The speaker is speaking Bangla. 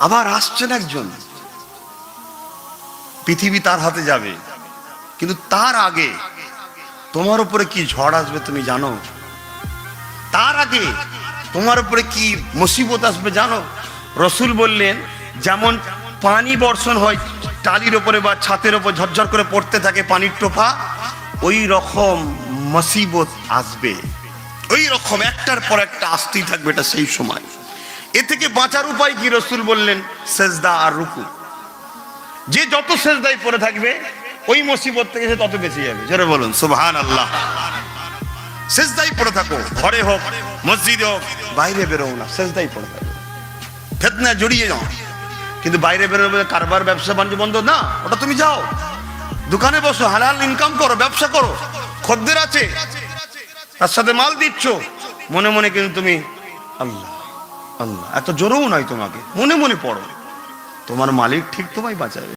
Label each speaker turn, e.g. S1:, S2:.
S1: আবার আসছেন একজন, পৃথিবী তার হাতে যাবে, কিন্তু তার আগে তোমার উপরে কি ঝড় আসবে তুমি জানো? তার আগে তোমার উপরে কি মুসিবত আসবে জানো? রসুল বললেন, যেমন পানি বর্ষণ হয় টালির উপরে বা ছাতের উপর ঝরঝর করে পড়তে থাকে পানির টোপা, ওই রকম মুসিবত আসবে, ওই রকম একটার পর একটা আসতেই থাকবে। এটা সেই সময়। এ থেকে বাঁচার উপায় কি? রসুল বললেন, সেজদা আর রুকু। যে যত সেজদায় পড়ে থাকবে ওই মুসিবত থেকে সে তত বেঁচে যাবে। জোরে বলুন সুবহানাল্লাহ। সেজদাই পড়ে থাকো, ঘরে হোক, মসজিদে হোক, বাইরে বেরো না, সেজদাই পড়ে থাকো। ফিতনা জড়িয়ে যাও, কিন্তু বাইরে বেরোবে কারবার ব্যবসা বাণিজ্য বন্ধ না, ওটা তুমি যাও দোকানে বসো, হালাল ইনকাম করো, ব্যবসা করো, খদ্দের আছে তার সাথে মাল দিচ্ছ, মনে মনে কিন্তু তুমি আল্লাহ আল্লাহ, এত জোরেও নয়, তোমাকে মনে মনে পড়ো, তোমার মালিক ঠিক তোমায় বাঁচাবে।